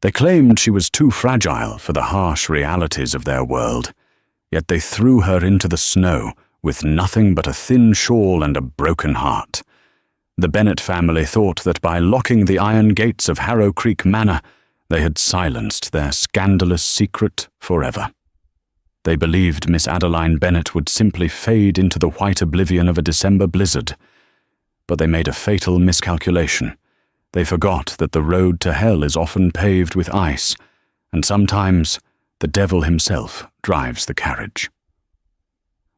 They claimed she was too fragile for the harsh realities of their world, yet they threw her into the snow with nothing but a thin shawl and a broken heart. The Bennet family thought that by locking the iron gates of Harrow Creek Manor, they had silenced their scandalous secret forever. They believed Miss Adeline Bennet would simply fade into the white oblivion of a December blizzard. But they made a fatal miscalculation. They forgot that the road to hell is often paved with ice, and sometimes the devil himself drives the carriage.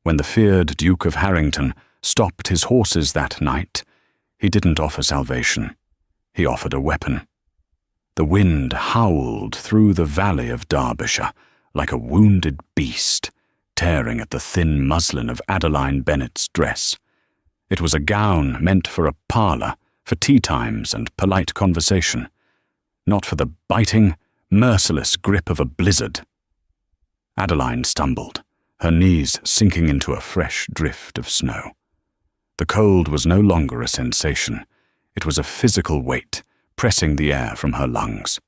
When the feared Duke of Harrington stopped his horses that night, he didn't offer salvation. He offered a weapon. The wind howled through the valley of Derbyshire like a wounded beast, tearing at the thin muslin of Adeline Bennet's dress. It was a gown meant for a parlour, for tea times and polite conversation, not for the biting, merciless grip of a blizzard. Adeline stumbled, her knees sinking into a fresh drift of snow. The cold was no longer a sensation. It was a physical weight, pressing the air from her lungs.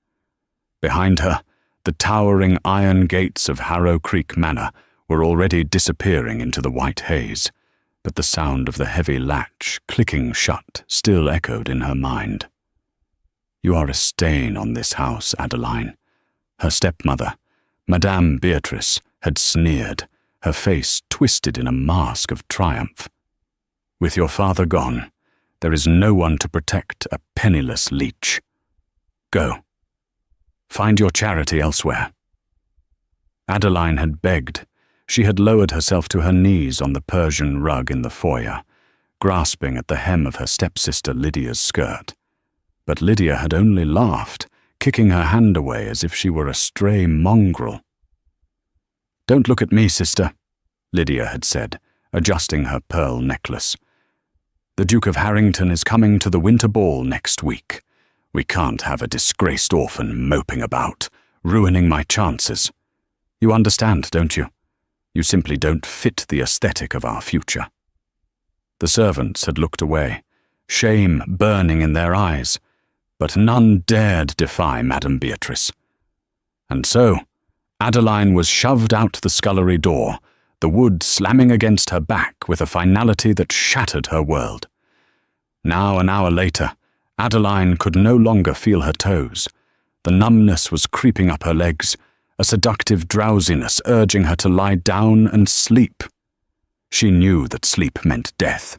Behind her, the towering iron gates of Harrow Creek Manor were already disappearing into the white haze, but the sound of the heavy latch clicking shut still echoed in her mind. "You are a stain on this house, Adeline." Her stepmother, Madame Beatrice, had sneered, her face twisted in a mask of triumph. "With your father gone, there is no one to protect a penniless leech. Go. Find your charity elsewhere." Adeline had begged. She had lowered herself to her knees on the Persian rug in the foyer, grasping at the hem of her stepsister Lydia's skirt. But Lydia had only laughed, kicking her hand away as if she were a stray mongrel. "Don't look at me, sister," Lydia had said, adjusting her pearl necklace. "The Duke of Harrington is coming to the winter ball next week. We can't have a disgraced orphan moping about, ruining my chances. You understand, don't you? You simply don't fit the aesthetic of our future." The servants had looked away, shame burning in their eyes, but none dared defy Madame Beatrice. And so, Adeline was shoved out the scullery door, the wood slamming against her back with a finality that shattered her world. Now, an hour later, Adeline could no longer feel her toes. The numbness was creeping up her legs, a seductive drowsiness urging her to lie down and sleep. She knew that sleep meant death.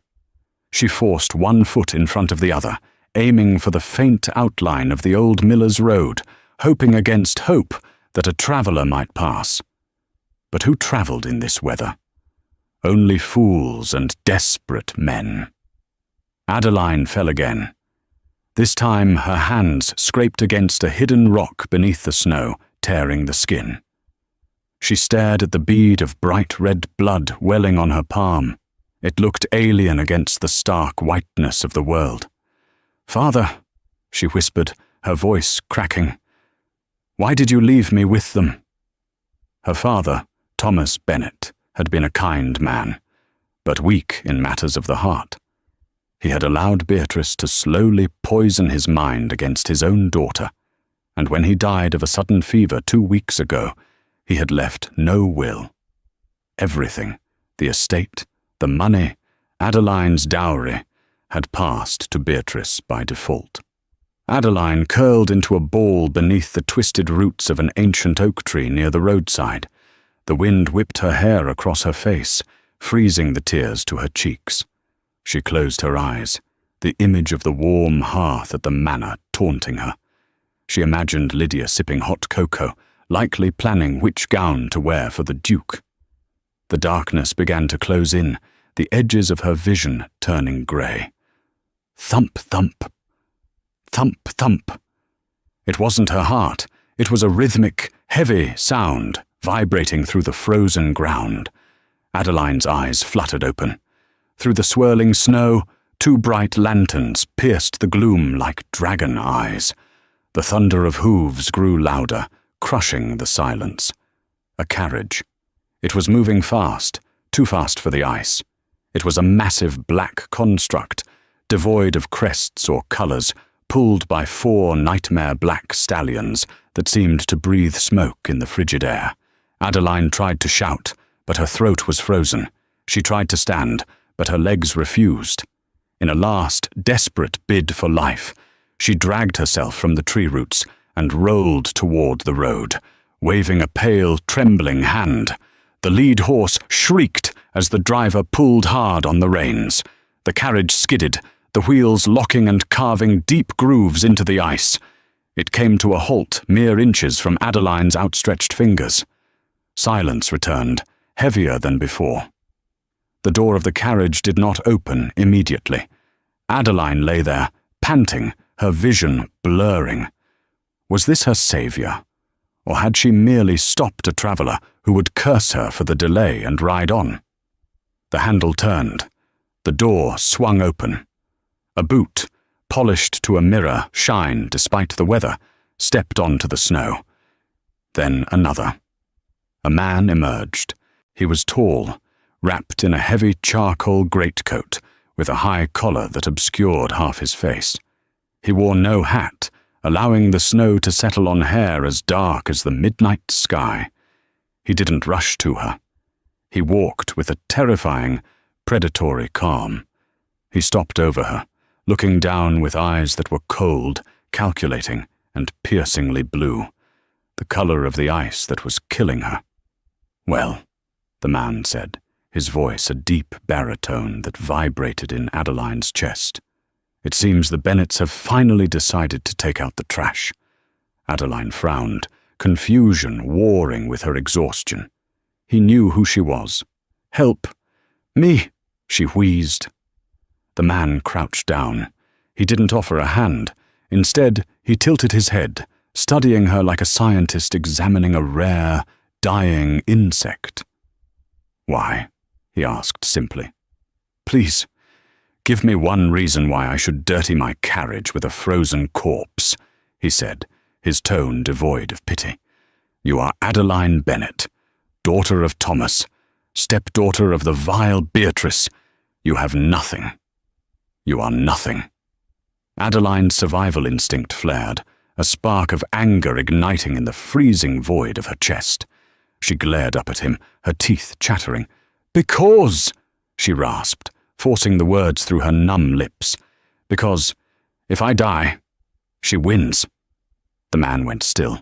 She forced one foot in front of the other, aiming for the faint outline of the old miller's road, hoping against hope that a traveller might pass. But who travelled in this weather? Only fools and desperate men. Adeline fell again. This time her hands scraped against a hidden rock beneath the snow, tearing the skin. She stared at the bead of bright red blood welling on her palm. It looked alien against the stark whiteness of the world. "Father," she whispered, her voice cracking, "why did you leave me with them?" Her father, Thomas Bennet, had been a kind man, but weak in matters of the heart. He had allowed Beatrice to slowly poison his mind against his own daughter, and when he died of a sudden fever 2 weeks ago, he had left no will. Everything, the estate, the money, Adeline's dowry, had passed to Beatrice by default. Adeline curled into a ball beneath the twisted roots of an ancient oak tree near the roadside. The wind whipped her hair across her face, freezing the tears to her cheeks. She closed her eyes, the image of the warm hearth at the manor taunting her. She imagined Lydia sipping hot cocoa, likely planning which gown to wear for the Duke. The darkness began to close in, the edges of her vision turning grey. Thump, thump. Thump, thump. It wasn't her heart. It was a rhythmic, heavy sound vibrating through the frozen ground. Adeline's eyes fluttered open. Through the swirling snow, 2 bright lanterns pierced the gloom like dragon eyes. The thunder of hooves grew louder, crushing the silence. A carriage. It was moving fast, too fast for the ice. It was a massive black construct, devoid of crests or colours, pulled by 4 nightmare black stallions that seemed to breathe smoke in the frigid air. Adeline tried to shout, but her throat was frozen. She tried to stand, but her legs refused. In a last, desperate bid for life, she dragged herself from the tree roots and rolled toward the road, waving a pale, trembling hand. The lead horse shrieked as the driver pulled hard on the reins. The carriage skidded, the wheels locking and carving deep grooves into the ice. It came to a halt mere inches from Adeline's outstretched fingers. Silence returned, heavier than before. The door of the carriage did not open immediately. Adeline lay there, panting, her vision blurring. Was this her savior? Or had she merely stopped a traveller who would curse her for the delay and ride on? The handle turned. The door swung open. A boot, polished to a mirror shine despite the weather, stepped onto the snow. Then another. A man emerged. He was tall, wrapped in a heavy charcoal greatcoat with a high collar that obscured half his face. He wore no hat, allowing the snow to settle on hair as dark as the midnight sky. He didn't rush to her. He walked with a terrifying, predatory calm. He stopped over her, looking down with eyes that were cold, calculating, and piercingly blue, the color of the ice that was killing her. "Well," the man said, his voice a deep baritone that vibrated in Adeline's chest. "It seems the Bennets have finally decided to take out the trash." Adeline frowned, confusion warring with her exhaustion. He knew who she was. "Help! Me!" she wheezed. The man crouched down. He didn't offer a hand. Instead, he tilted his head, studying her like a scientist examining a rare, dying insect. "Why?" he asked simply. "Please, give me one reason why I should dirty my carriage with a frozen corpse," he said, his tone devoid of pity. "You are Adeline Bennet, daughter of Thomas, stepdaughter of the vile Beatrice. You have nothing. You are nothing." Adeline's survival instinct flared, a spark of anger igniting in the freezing void of her chest. She glared up at him, her teeth chattering. "Because," she rasped, forcing the words through her numb lips. "Because, if I die, she wins." The man went still.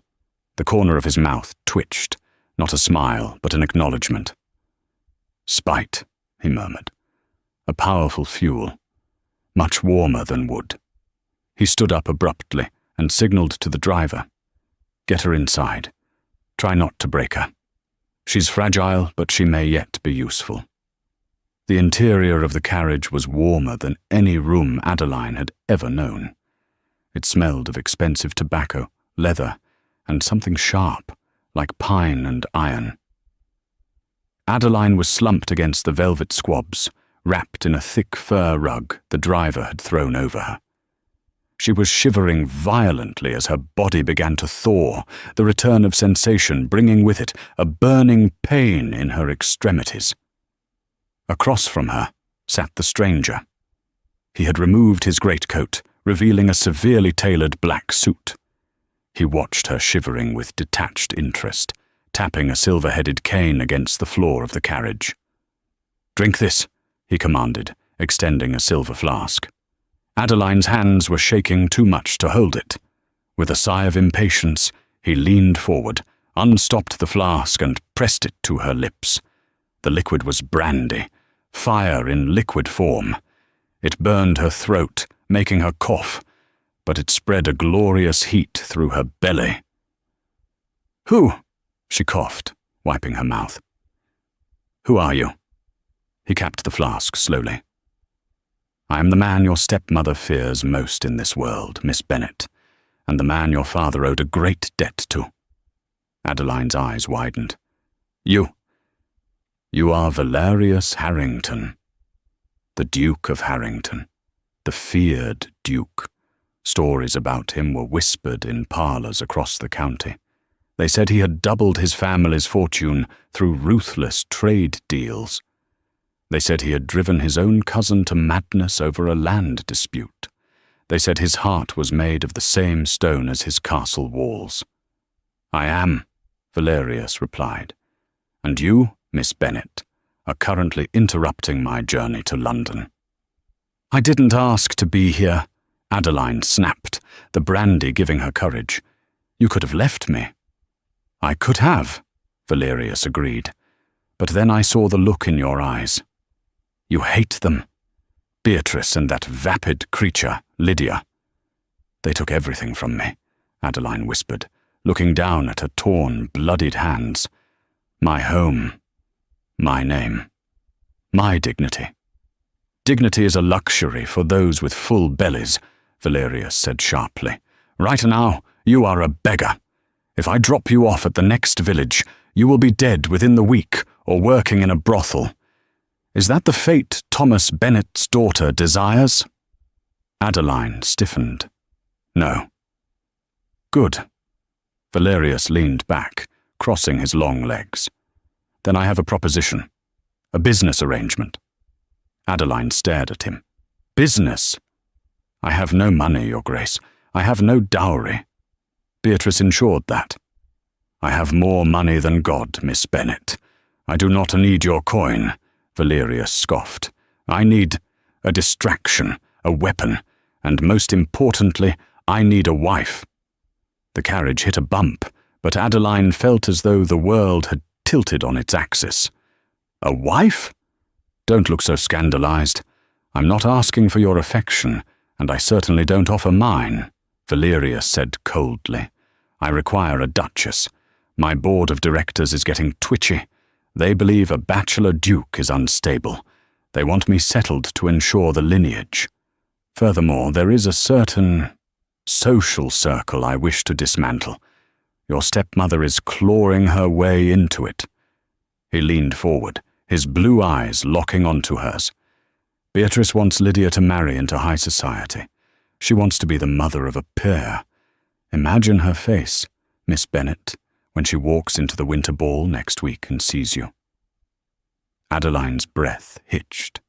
The corner of his mouth twitched, not a smile, but an acknowledgement. "Spite," he murmured. "A powerful fuel, much warmer than wood." He stood up abruptly and signaled to the driver. "Get her inside. Try not to break her. She's fragile, but she may yet be useful." The interior of the carriage was warmer than any room Adeline had ever known. It smelled of expensive tobacco, leather, and something sharp, like pine and iron. Adeline was slumped against the velvet squabs, wrapped in a thick fur rug the driver had thrown over her. She was shivering violently as her body began to thaw, the return of sensation bringing with it a burning pain in her extremities. Across from her sat the stranger. He had removed his greatcoat, revealing a severely tailored black suit. He watched her shivering with detached interest, tapping a silver-headed cane against the floor of the carriage. "Drink this," he commanded, extending a silver flask. Adeline's hands were shaking too much to hold it. With a sigh of impatience, he leaned forward, unstopped the flask and pressed it to her lips. The liquid was brandy, fire in liquid form. It burned her throat, making her cough, but it spread a glorious heat through her belly. "Who?" she coughed, wiping her mouth. "Who are you?" He capped the flask slowly. "I am the man your stepmother fears most in this world, Miss Bennet, and the man your father owed a great debt to." Adeline's eyes widened. You are Valerius Harrington, the Duke of Harrington, the feared Duke." Stories about him were whispered in parlours across the county. They said he had doubled his family's fortune through ruthless trade deals. They said he had driven his own cousin to madness over a land dispute. They said his heart was made of the same stone as his castle walls. I am, Valerius replied. And you, Miss Bennet, are currently interrupting my journey to London. I didn't ask to be here, Adeline snapped, the brandy giving her courage. You could have left me. I could have, Valerius agreed. But then I saw the look in your eyes. You hate them. Beatrice and that vapid creature, Lydia. They took everything from me, Adeline whispered, looking down at her torn, bloodied hands. My home, my name, my dignity. Dignity is a luxury for those with full bellies, Valerius said sharply. Right now, you are a beggar. If I drop you off at the next village, you will be dead within the week or working in a brothel. Is that the fate Thomas Bennet's daughter desires? Adeline stiffened. No. Good. Valerius leaned back, crossing his long legs. Then I have a proposition. A business arrangement. Adeline stared at him. Business? I have no money, Your Grace. I have no dowry. Beatrice ensured that. I have more money than God, Miss Bennet. I do not need your coin, Valerius scoffed. I need a distraction, a weapon, and most importantly, I need a wife. The carriage hit a bump, but Adeline felt as though the world had tilted on its axis. A wife? Don't look so scandalized. I'm not asking for your affection, and I certainly don't offer mine, Valerius said coldly. I require a duchess. My board of directors is getting twitchy. They believe a bachelor duke is unstable. They want me settled to ensure the lineage. Furthermore, there is a certain social circle I wish to dismantle. Your stepmother is clawing her way into it. He leaned forward, his blue eyes locking onto hers. Beatrice wants Lydia to marry into high society. She wants to be the mother of a peer. Imagine her face, Miss Bennet, when she walks into the winter ball next week and sees you. Adeline's breath hitched.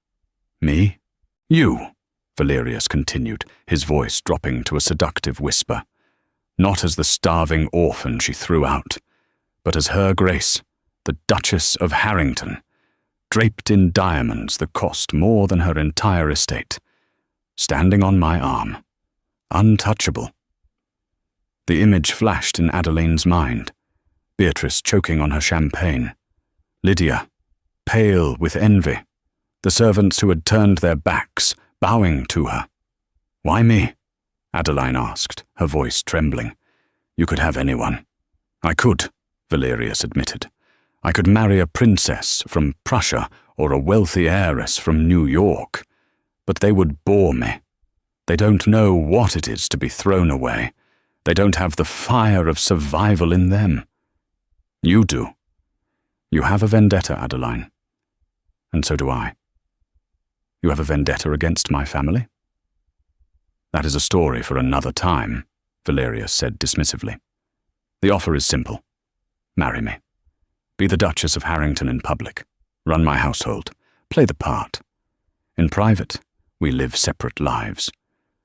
Me? You, Valerius continued, his voice dropping to a seductive whisper. Not as the starving orphan she threw out, but as Her Grace, the Duchess of Harrington, draped in diamonds that cost more than her entire estate, standing on my arm, untouchable. The image flashed in Adeline's mind, Beatrice choking on her champagne, Lydia, pale with envy, the servants who had turned their backs, bowing to her. Why me? Adeline asked, her voice trembling. You could have anyone. I could, Valerius admitted. I could marry a princess from Prussia or a wealthy heiress from New York. But they would bore me. They don't know what it is to be thrown away. They don't have the fire of survival in them. You do. You have a vendetta, Adeline. And so do I. You have a vendetta against my family? That is a story for another time, Valerius said dismissively. The offer is simple. Marry me. Be the Duchess of Harrington in public. Run my household. Play the part. In private, we live separate lives.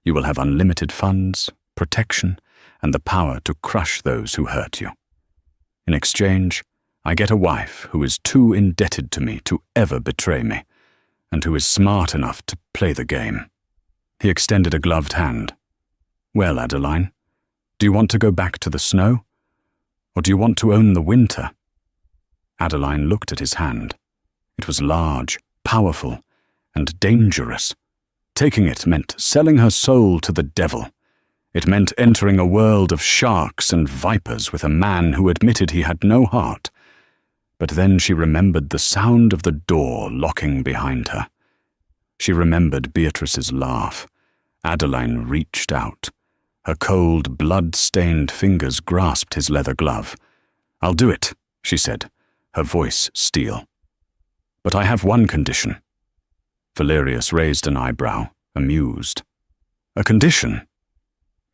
You will have unlimited funds, protection, and the power to crush those who hurt you. In exchange, I get a wife who is too indebted to me to ever betray me, and who is smart enough to play the game. He extended a gloved hand. Well, Adeline, do you want to go back to the snow? Or do you want to own the winter? Adeline looked at his hand. It was large, powerful, and dangerous. Taking it meant selling her soul to the devil. It meant entering a world of sharks and vipers with a man who admitted he had no heart. But then she remembered the sound of the door locking behind her. She remembered Beatrice's laugh. Adeline reached out. Her cold, blood-stained fingers grasped his leather glove. I'll do it, she said, her voice steel. But I have one condition. Valerius raised an eyebrow, amused. A condition?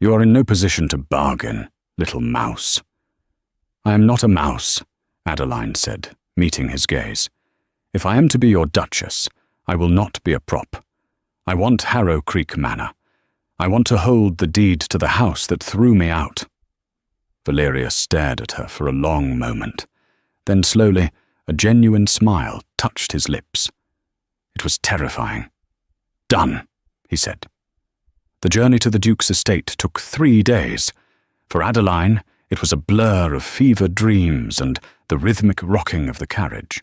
You are in no position to bargain, little mouse. I am not a mouse, Adeline said, meeting his gaze. If I am to be your duchess, I will not be a prop. I want Harrow Creek Manor. I want to hold the deed to the house that threw me out." Valeria stared at her for a long moment. Then slowly, a genuine smile touched his lips. It was terrifying. "Done," he said. The journey to the Duke's estate took 3 days. For Adeline, it was a blur of fevered dreams and the rhythmic rocking of the carriage.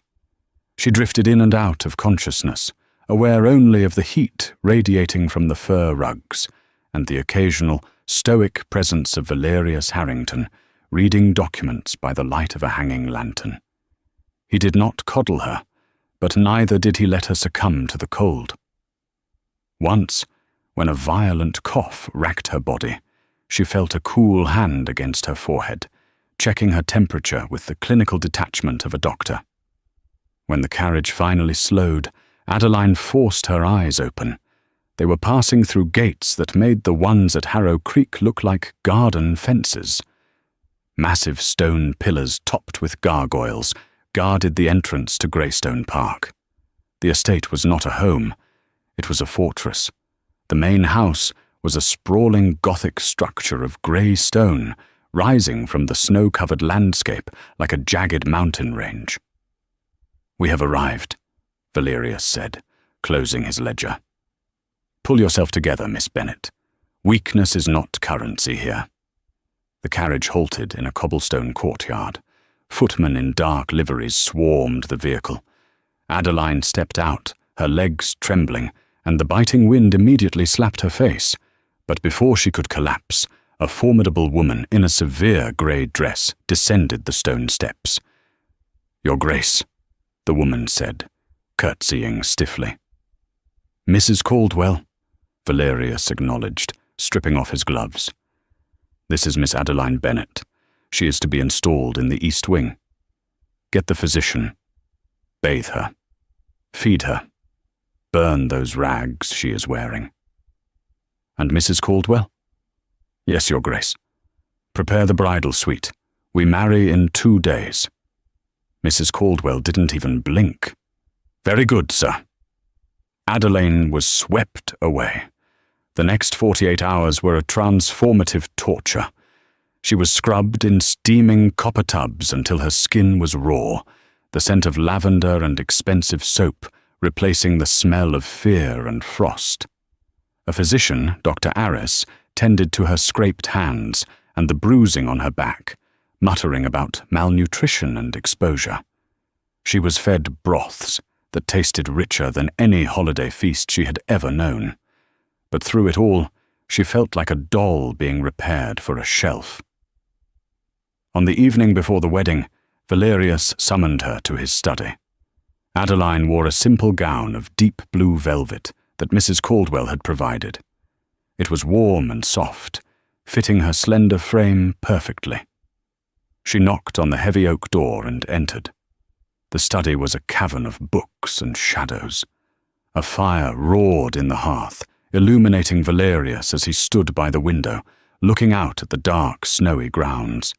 She drifted in and out of consciousness, aware only of the heat radiating from the fur rugs and the occasional stoic presence of Valerius Harrington, reading documents by the light of a hanging lantern. He did not coddle her, but neither did he let her succumb to the cold. Once, when a violent cough racked her body, she felt a cool hand against her forehead, checking her temperature with the clinical detachment of a doctor. When the carriage finally slowed, Adeline forced her eyes open. They were passing through gates that made the ones at Harrow Creek look like garden fences. Massive stone pillars topped with gargoyles guarded the entrance to Greystone Park. The estate was not a home, it was a fortress. The main house was a sprawling Gothic structure of grey stone, rising from the snow-covered landscape like a jagged mountain range. "We have arrived," Valerius said, closing his ledger. "Pull yourself together, Miss Bennet. Weakness is not currency here." The carriage halted in a cobblestone courtyard. Footmen in dark liveries swarmed the vehicle. Adeline stepped out, her legs trembling, and the biting wind immediately slapped her face. But before she could collapse, a formidable woman in a severe grey dress descended the stone steps. "Your Grace," the woman said, curtsying stiffly. "Mrs. Caldwell," Valerius acknowledged, stripping off his gloves. "This is Miss Adeline Bennet. She is to be installed in the East Wing. Get the physician. Bathe her. Feed her. Burn those rags she is wearing." "And Mrs. Caldwell?" "Yes, Your Grace. Prepare the bridal suite. We marry in 2 days." Mrs. Caldwell didn't even blink. "Very good, sir." Adeline was swept away. The next 48 hours were a transformative torture. She was scrubbed in steaming copper tubs until her skin was raw, the scent of lavender and expensive soap replacing the smell of fear and frost. A physician, Dr. Aris, tended to her scraped hands and the bruising on her back, muttering about malnutrition and exposure. She was fed broths that tasted richer than any holiday feast she had ever known. But through it all, she felt like a doll being repaired for a shelf. On the evening before the wedding, Valerius summoned her to his study. Adeline wore a simple gown of deep blue velvet that Mrs. Caldwell had provided. It was warm and soft, fitting her slender frame perfectly. She knocked on the heavy oak door and entered. The study was a cavern of books and shadows. A fire roared in the hearth, illuminating Valerius as he stood by the window, looking out at the dark, snowy grounds.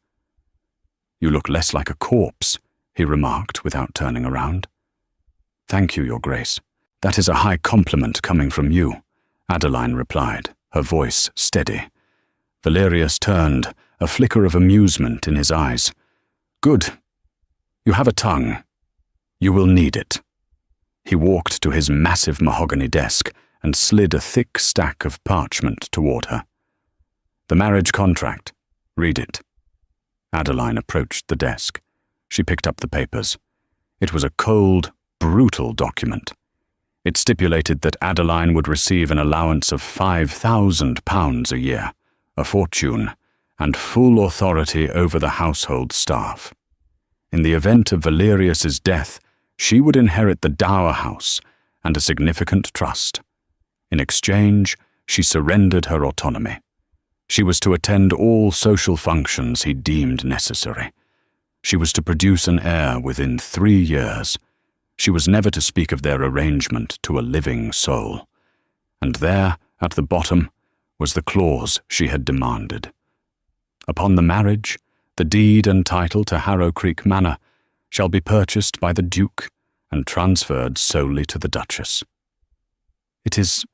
"You look less like a corpse," he remarked without turning around. "Thank you, Your Grace. That is a high compliment coming from you," Adeline replied, her voice steady. Valerius turned, a flicker of amusement in his eyes. "Good. You have a tongue. You will need it." He walked to his massive mahogany desk and slid a thick stack of parchment toward her. "The marriage contract. Read it." Adeline approached the desk. She picked up the papers. It was a cold, brutal document. It stipulated that Adeline would receive an allowance of £5,000 a year, a fortune, and full authority over the household staff. In the event of Valerius's death, she would inherit the dower house and a significant trust. In exchange, she surrendered her autonomy. She was to attend all social functions he deemed necessary. She was to produce an heir within 3 years. She was never to speak of their arrangement to a living soul. And there, at the bottom, was the clause she had demanded. Upon the marriage, the deed and title to Harrow Creek Manor shall be purchased by the Duke and transferred solely to the Duchess. "It is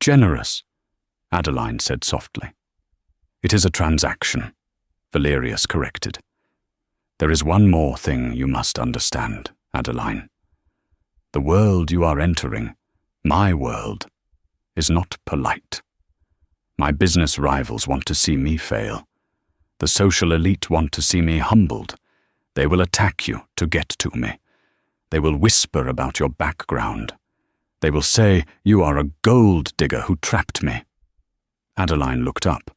generous," Adeline said softly. It is a transaction, Valerius corrected. There is one more thing you must understand, Adeline. The world you are entering, my world, is not polite. My business rivals want to see me fail. The social elite want to see me humbled. They will attack you to get to me. They will whisper about your background. They will say you are a gold digger who trapped me. Adeline looked up,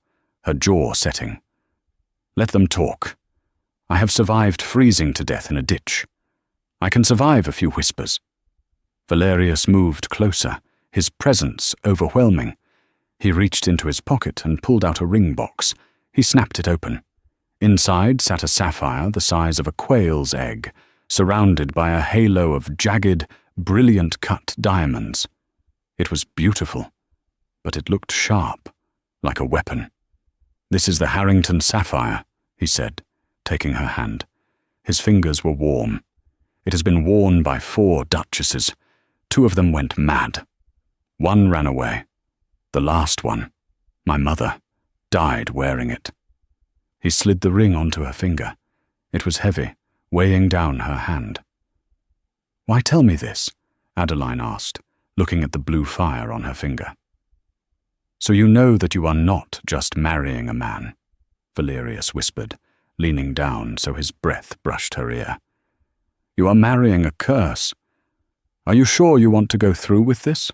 her jaw setting. Let them talk. I have survived freezing to death in a ditch. I can survive a few whispers. Valerius moved closer, his presence overwhelming. He reached into his pocket and pulled out a ring box. He snapped it open. Inside sat a sapphire the size of a quail's egg, surrounded by a halo of jagged, brilliant-cut diamonds. It was beautiful, but it looked sharp, like a weapon. This is the Harrington sapphire, he said, taking her hand. His fingers were warm. It has been worn by 4 duchesses. 2 of them went mad. 1 ran away. The last one, my mother, died wearing it. He slid the ring onto her finger. It was heavy, weighing down her hand. Why tell me this? Adeline asked, looking at the blue fire on her finger. So you know that you are not just marrying a man, Valerius whispered, leaning down so his breath brushed her ear. You are marrying a curse. Are you sure you want to go through with this?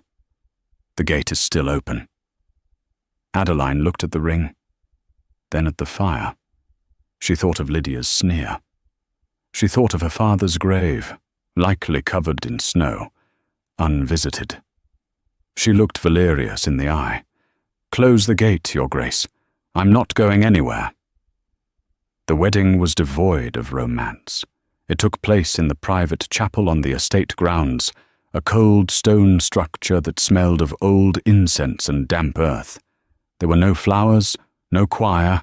The gate is still open. Adeline looked at the ring, then at the fire. She thought of Lydia's sneer. She thought of her father's grave, likely covered in snow, unvisited. She looked Valerius in the eye. Close the gate, Your Grace. I'm not going anywhere. The wedding was devoid of romance. It took place in the private chapel on the estate grounds, a cold stone structure that smelled of old incense and damp earth. There were no flowers, no choir,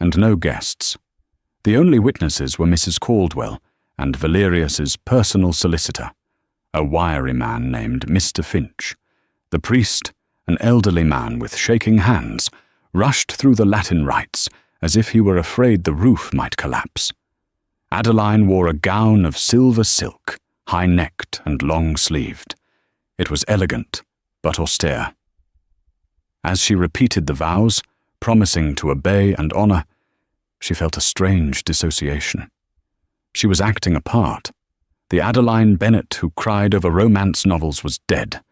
and no guests. The only witnesses were Mrs. Caldwell and Valerius's personal solicitor, a wiry man named Mr. Finch. The priest, an elderly man with shaking hands, rushed through the Latin rites as if he were afraid the roof might collapse. Adeline wore a gown of silver silk, high-necked and long-sleeved. It was elegant, but austere. As she repeated the vows, promising to obey and honor, she felt a strange dissociation. She was acting a part. The Adeline Bennet who cried over romance novels was dead.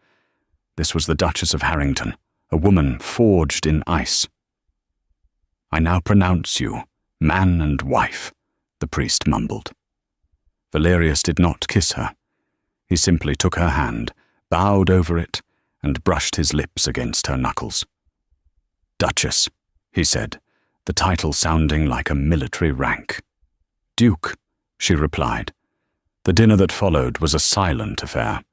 This was the Duchess of Harrington, a woman forged in ice. I now pronounce you man and wife, the priest mumbled. Valerius did not kiss her. He simply took her hand, bowed over it, and brushed his lips against her knuckles. Duchess, he said, the title sounding like a military rank. Duke, she replied. The dinner that followed was a silent affair.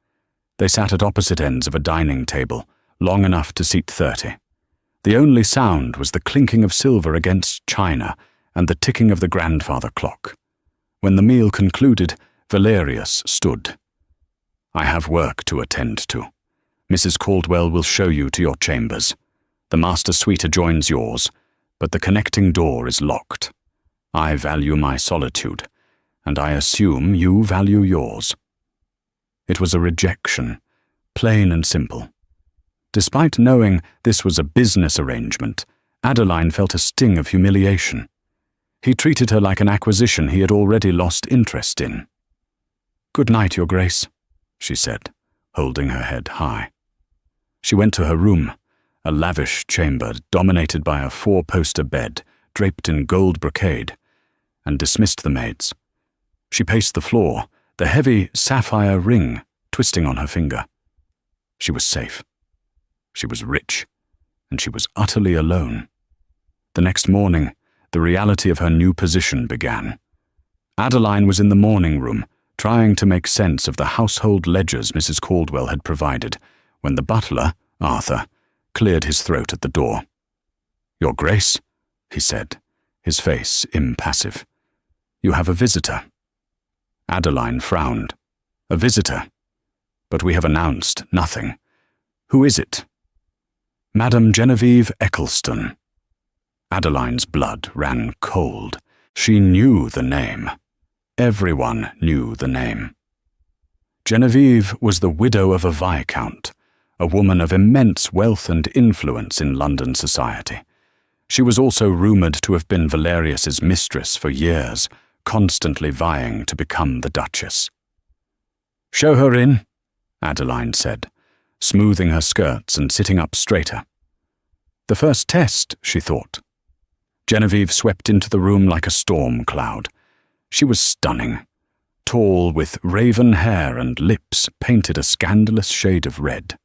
They sat at opposite ends of a dining table, long enough to seat 30. The only sound was the clinking of silver against china and the ticking of the grandfather clock. When the meal concluded, Valerius stood. I have work to attend to. Mrs. Caldwell will show you to your chambers. The master suite adjoins yours, but the connecting door is locked. I value my solitude, and I assume you value yours. It was a rejection, plain and simple. Despite knowing this was a business arrangement, Adeline felt a sting of humiliation. He treated her like an acquisition he had already lost interest in. Good night, Your Grace, she said, holding her head high. She went to her room, a lavish chamber dominated by a 4-poster bed draped in gold brocade, and dismissed the maids. She paced the floor, the heavy sapphire ring twisting on her finger. She was safe. She was rich, and she was utterly alone. The next morning, the reality of her new position began. Adeline was in the morning room, trying to make sense of the household ledgers Mrs. Caldwell had provided, when the butler, Arthur, cleared his throat at the door. Your Grace, he said, his face impassive. You have a visitor. Adeline frowned. A visitor? But we have announced nothing. Who is it? Madame Genevieve Eccleston. Adeline's blood ran cold. She knew the name. Everyone knew the name. Genevieve was the widow of a viscount, a woman of immense wealth and influence in London society. She was also rumoured to have been Valerius's mistress for years, constantly vying to become the Duchess. "Show her in," Adeline said, smoothing her skirts and sitting up straighter. The first test, she thought. Genevieve swept into the room like a storm cloud. She was stunning, tall, with raven hair and lips painted a scandalous shade of red.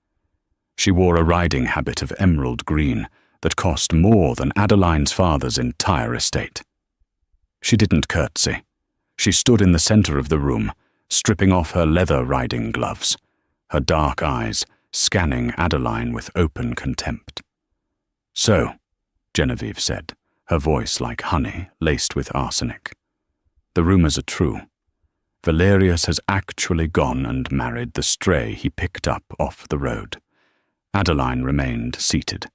She wore a riding habit of emerald green that cost more than Adeline's father's entire estate. She didn't curtsy. She stood in the centre of the room, stripping off her leather riding gloves, her dark eyes scanning Adeline with open contempt. "So," Genevieve said, her voice like honey laced with arsenic, "the rumours are true. Valerius has actually gone and married the stray he picked up off the road." Adeline remained seated.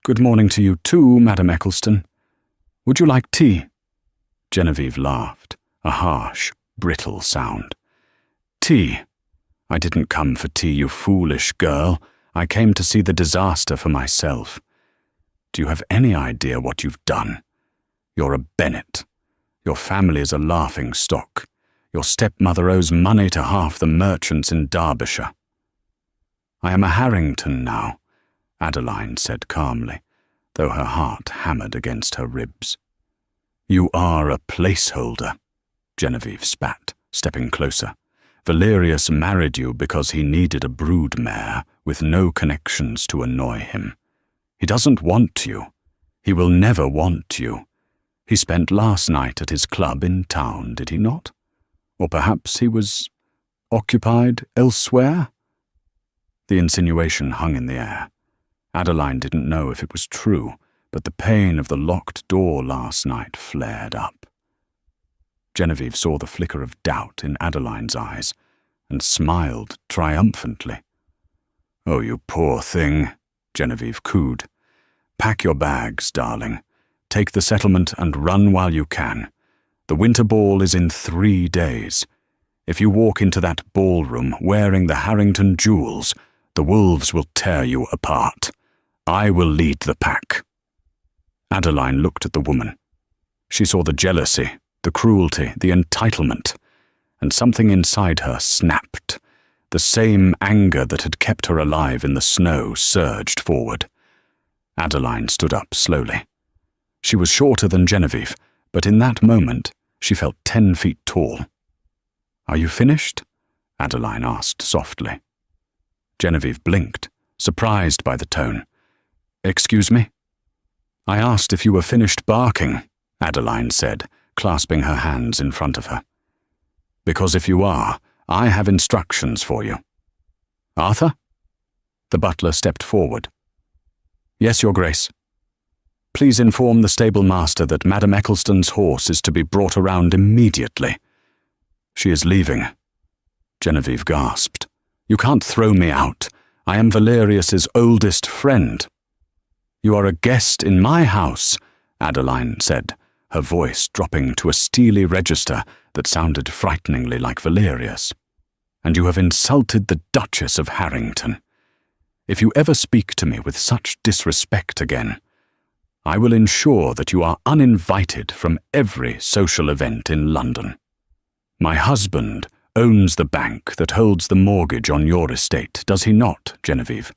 "Good morning to you too, Madame Eccleston. Would you like tea?" Genevieve laughed, a harsh, brittle sound. "Tea? I didn't come for tea, you foolish girl. I came to see the disaster for myself. Do you have any idea what you've done? You're a Bennet. Your family is a laughing stock. Your stepmother owes money to half the merchants in Derbyshire." "I am a Harrington now," Adeline said calmly, though her heart hammered against her ribs. "You are a placeholder," Genevieve spat, stepping closer. "Valerius married you because he needed a brood mare with no connections to annoy him. He doesn't want you. He will never want you. He spent last night at his club in town, did he not? Or perhaps he was occupied elsewhere?" The insinuation hung in the air. Adeline didn't know if it was true, but the pain of the locked door last night flared up. Genevieve saw the flicker of doubt in Adeline's eyes and smiled triumphantly. "Oh, you poor thing," Genevieve cooed. "Pack your bags, darling. Take the settlement and run while you can. The winter ball is in 3 days. If you walk into that ballroom wearing the Harrington jewels, the wolves will tear you apart. I will lead the pack." Adeline looked at the woman. She saw the jealousy, the cruelty, the entitlement, and something inside her snapped. The same anger that had kept her alive in the snow surged forward. Adeline stood up slowly. She was shorter than Genevieve, but in that moment she felt 10 feet tall. "Are you finished?" Adeline asked softly. Genevieve blinked, surprised by the tone. "Excuse me?" "I asked if you were finished barking," Adeline said, clasping her hands in front of her. "Because if you are, I have instructions for you." "Arthur?" The butler stepped forward. "Yes, Your Grace." "Please inform the stable master that Madame Eccleston's horse is to be brought around immediately." "She is leaving." Genevieve gasped. "You can't throw me out. I am Valerius's oldest friend." "You are a guest in my house," Adeline said, her voice dropping to a steely register that sounded frighteningly like Valerius. "And you have insulted the Duchess of Harrington. If you ever speak to me with such disrespect again, I will ensure that you are uninvited from every social event in London. My husband owns the bank that holds the mortgage on your estate, does he not, Genevieve?"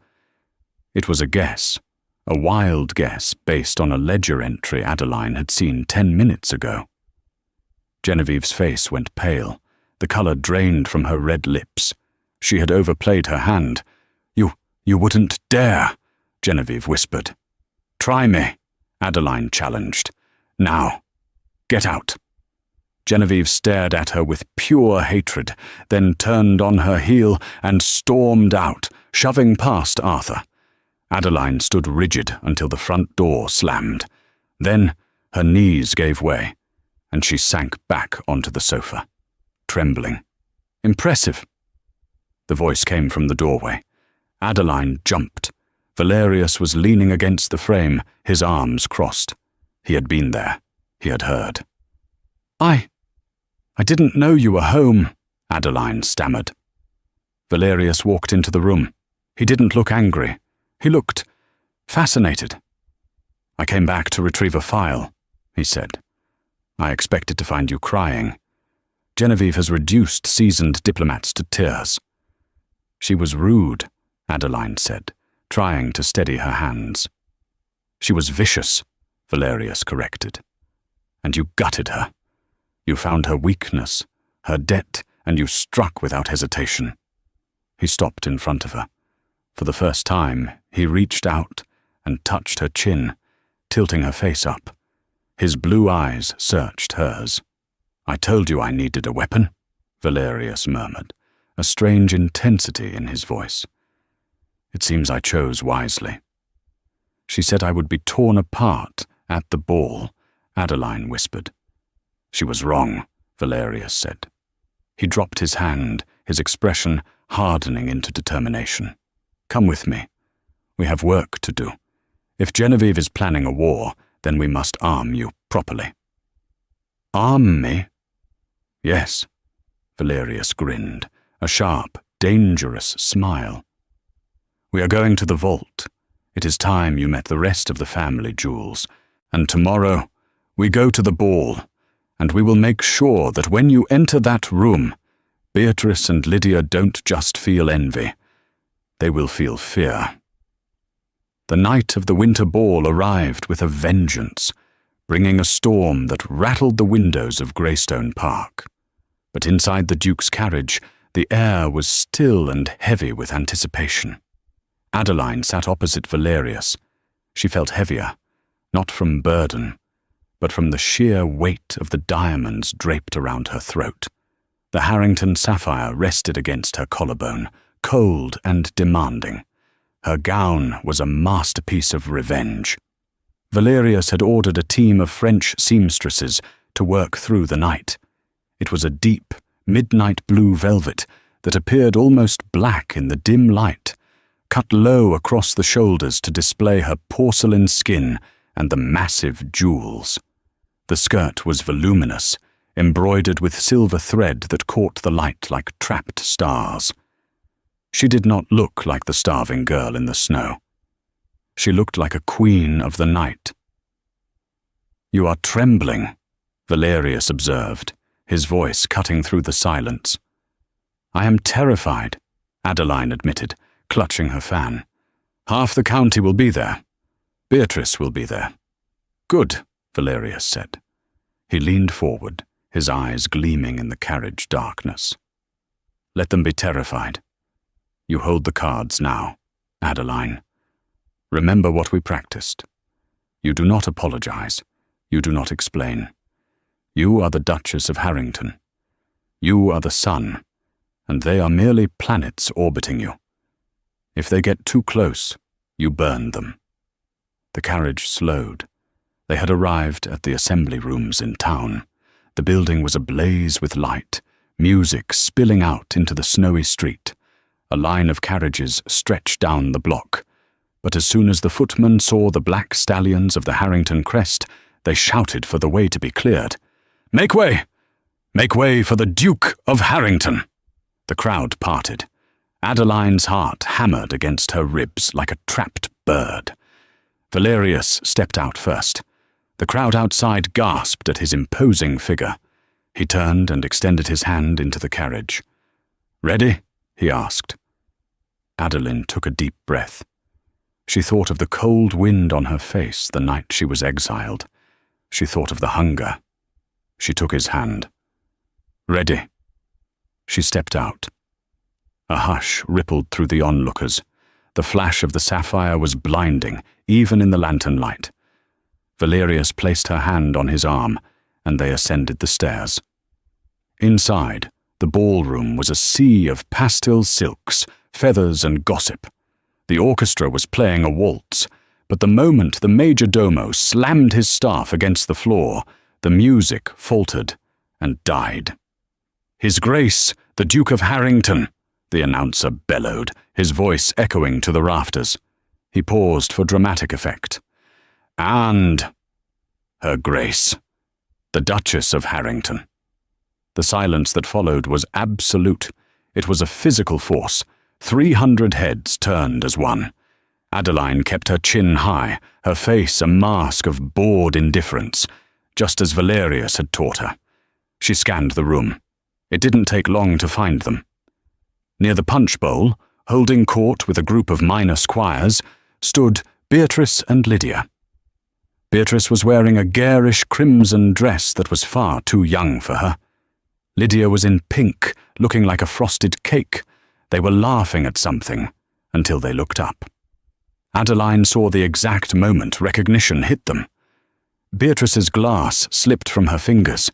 It was a guess, a wild guess based on a ledger entry Adeline had seen 10 minutes ago. Genevieve's face went pale. The colour drained from her red lips. She had overplayed her hand. You wouldn't dare," Genevieve whispered. "Try me," Adeline challenged. "Now, get out." Genevieve stared at her with pure hatred, then turned on her heel and stormed out, shoving past Arthur. Adeline stood rigid until the front door slammed. Then her knees gave way, and she sank back onto the sofa, trembling. "Impressive." The voice came from the doorway. Adeline jumped. Valerius was leaning against the frame, his arms crossed. He had been there. He had heard. I didn't know you were home," Adeline stammered. Valerius walked into the room. He didn't look angry. He looked fascinated. "I came back to retrieve a file," he said. "I expected to find you crying. Genevieve has reduced seasoned diplomats to tears." "She was rude," Adeline said, trying to steady her hands. "She was vicious," Valerius corrected. "And you gutted her. You found her weakness, her debt, and you struck without hesitation." He stopped in front of her. For the first time, he reached out and touched her chin, tilting her face up. His blue eyes searched hers. "I told you I needed a weapon," Valerius murmured, a strange intensity in his voice. "It seems I chose wisely." "She said I would be torn apart at the ball," Adeline whispered. "She was wrong," Valerius said. He dropped his hand, his expression hardening into determination. "Come with me. We have work to do. If Genevieve is planning a war, then we must arm you properly." "Arm me?" "Yes." Valerius grinned, a sharp, dangerous smile. "We are going to the vault. It is time you met the rest of the family, Jules. And tomorrow, we go to the ball, and we will make sure that when you enter that room, Beatrice and Lydia don't just feel envy. They will feel fear." The night of the winter ball arrived with a vengeance, bringing a storm that rattled the windows of Greystone Park. But inside the Duke's carriage, the air was still and heavy with anticipation. Adeline sat opposite Valerius. She felt heavier, not from burden, but from the sheer weight of the diamonds draped around her throat. The Harrington sapphire rested against her collarbone, cold and demanding. Her gown was a masterpiece of revenge. Valerius had ordered a team of French seamstresses to work through the night. It was a deep, midnight blue velvet that appeared almost black in the dim light, cut low across the shoulders to display her porcelain skin and the massive jewels. The skirt was voluminous, embroidered with silver thread that caught the light like trapped stars. She did not look like the starving girl in the snow. She looked like a queen of the night. "You are trembling," Valerius observed, his voice cutting through the silence. "I am terrified," Adeline admitted, clutching her fan. "Half the county will be there. Beatrice will be there." "Good," Valerius said. He leaned forward, his eyes gleaming in the carriage darkness. "Let them be terrified. You hold the cards now, Adeline. Remember what we practiced. You do not apologize. You do not explain. You are the Duchess of Harrington. You are the sun, and they are merely planets orbiting you. If they get too close, you burn them." The carriage slowed. They had arrived at the assembly rooms in town. The building was ablaze with light, music spilling out into the snowy street. A line of carriages stretched down the block, but as soon as the footmen saw the black stallions of the Harrington crest, they shouted for the way to be cleared. "Make way! Make way for the Duke of Harrington!" The crowd parted. Adeline's heart hammered against her ribs like a trapped bird. Valerius stepped out first. The crowd outside gasped at his imposing figure. He turned and extended his hand into the carriage. "Ready?" he asked. Adeline took a deep breath. She thought of the cold wind on her face the night she was exiled. She thought of the hunger. She took his hand. "Ready." She stepped out. A hush rippled through the onlookers. The flash of the sapphire was blinding, even in the lantern light. Valerius placed her hand on his arm, and they ascended the stairs. Inside, the ballroom was a sea of pastel silks, feathers, and gossip. The orchestra was playing a waltz, but the moment the major domo slammed his staff against the floor, the music faltered and died. "His Grace, the Duke of Harrington," the announcer bellowed, his voice echoing to the rafters. He paused for dramatic effect. "And Her Grace, the Duchess of Harrington." The silence that followed was absolute. It was a physical force. 300 heads turned as one. Adeline kept her chin high, her face a mask of bored indifference, just as Valerius had taught her. She scanned the room. It didn't take long to find them. Near the punch bowl, holding court with a group of minor squires, stood Beatrice and Lydia. Beatrice was wearing a garish crimson dress that was far too young for her. Lydia was in pink, looking like a frosted cake. They were laughing at something, until they looked up. Adeline saw the exact moment recognition hit them. Beatrice's glass slipped from her fingers.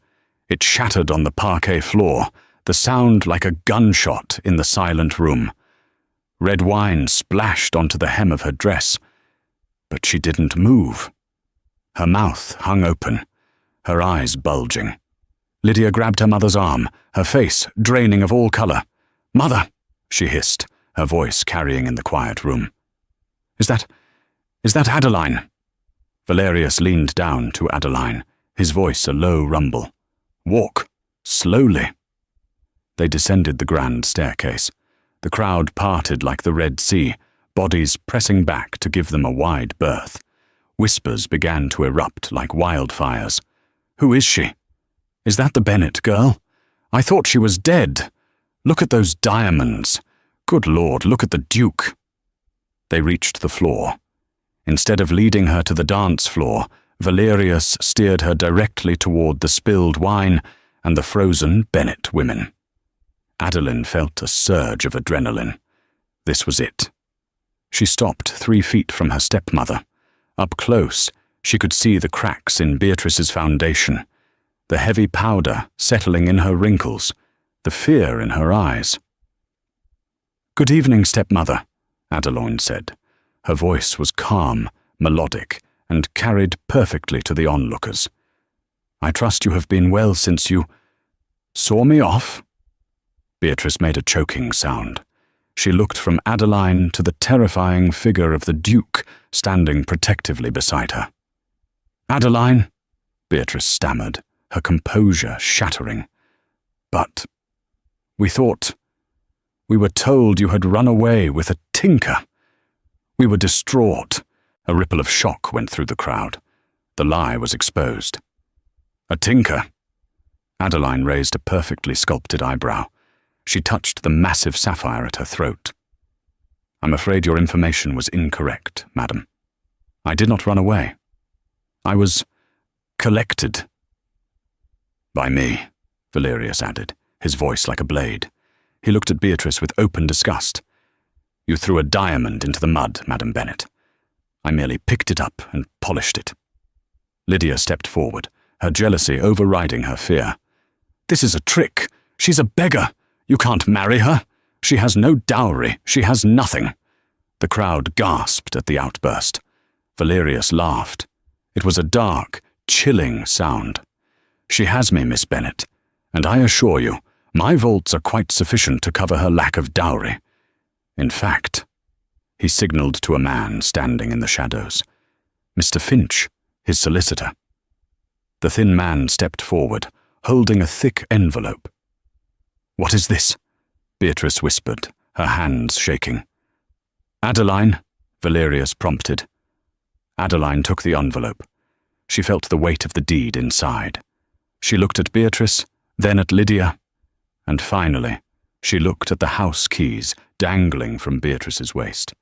It shattered on the parquet floor, the sound like a gunshot in the silent room. Red wine splashed onto the hem of her dress, but she didn't move. Her mouth hung open, her eyes bulging. Lydia grabbed her mother's arm, her face draining of all color. "Mother!" she hissed, her voice carrying in the quiet room. Is that Adeline?" Valerius leaned down to Adeline, his voice a low rumble. "Walk, slowly." They descended the grand staircase. The crowd parted like the Red Sea, bodies pressing back to give them a wide berth. Whispers began to erupt like wildfires. "Who is she? Is that the Bennet girl? I thought she was dead. Look at those diamonds. Good Lord, look at the Duke." They reached the floor. Instead of leading her to the dance floor, Valerius steered her directly toward the spilled wine and the frozen Bennet women. Adeline felt a surge of adrenaline. This was it. She stopped 3 feet from her stepmother. Up close, she could see the cracks in Beatrice's foundation, the heavy powder settling in her wrinkles, the fear in her eyes. "Good evening, stepmother," Adeline said. Her voice was calm, melodic, and carried perfectly to the onlookers. "I trust you have been well since you saw me off?" Beatrice made a choking sound. She looked from Adeline to the terrifying figure of the Duke standing protectively beside her. "Adeline," Beatrice stammered, her composure shattering. "But we were told you had run away with a tinker." We were distraught. A ripple of shock went through the crowd. The lie was exposed. "A tinker?" Adeline raised a perfectly sculpted eyebrow. She touched the massive sapphire at her throat. "I'm afraid your information was incorrect, madam. I did not run away. I was collected." "By me," Valerius added, his voice like a blade. He looked at Beatrice with open disgust. "You threw a diamond into the mud, Madam Bennet. I merely picked it up and polished it." Lydia stepped forward, her jealousy overriding her fear. "This is a trick. She's a beggar. You can't marry her. She has no dowry. She has nothing." The crowd gasped at the outburst. Valerius laughed. It was a dark, chilling sound. "She has me, Miss Bennet, and I assure you, my vaults are quite sufficient to cover her lack of dowry. In fact," he signaled to a man standing in the shadows, "Mr. Finch, his solicitor." The thin man stepped forward, holding a thick envelope. "What is this?" Beatrice whispered, her hands shaking. "Adeline," Valerius prompted. Adeline took the envelope. She felt the weight of the deed inside. She looked at Beatrice, then at Lydia, and finally, she looked at the house keys dangling from Beatrice's waist.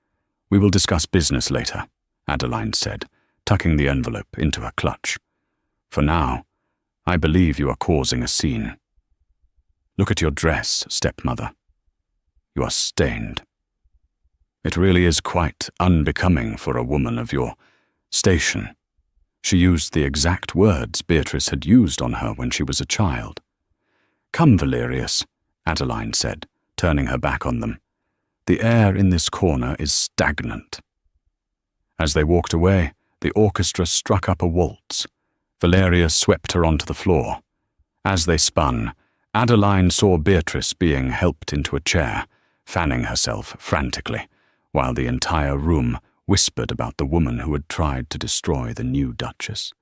"We will discuss business later," Adeline said, tucking the envelope into her clutch. "For now, I believe you are causing a scene. Look at your dress, stepmother. You are stained. It really is quite unbecoming for a woman of your station." She used the exact words Beatrice had used on her when she was a child. "Come, Valerius," Adeline said, turning her back on them. "The air in this corner is stagnant." As they walked away, the orchestra struck up a waltz. Valerius swept her onto the floor. As they spun, Adeline saw Beatrice being helped into a chair, fanning herself frantically, while the entire room whispered about the woman who had tried to destroy the new Duchess.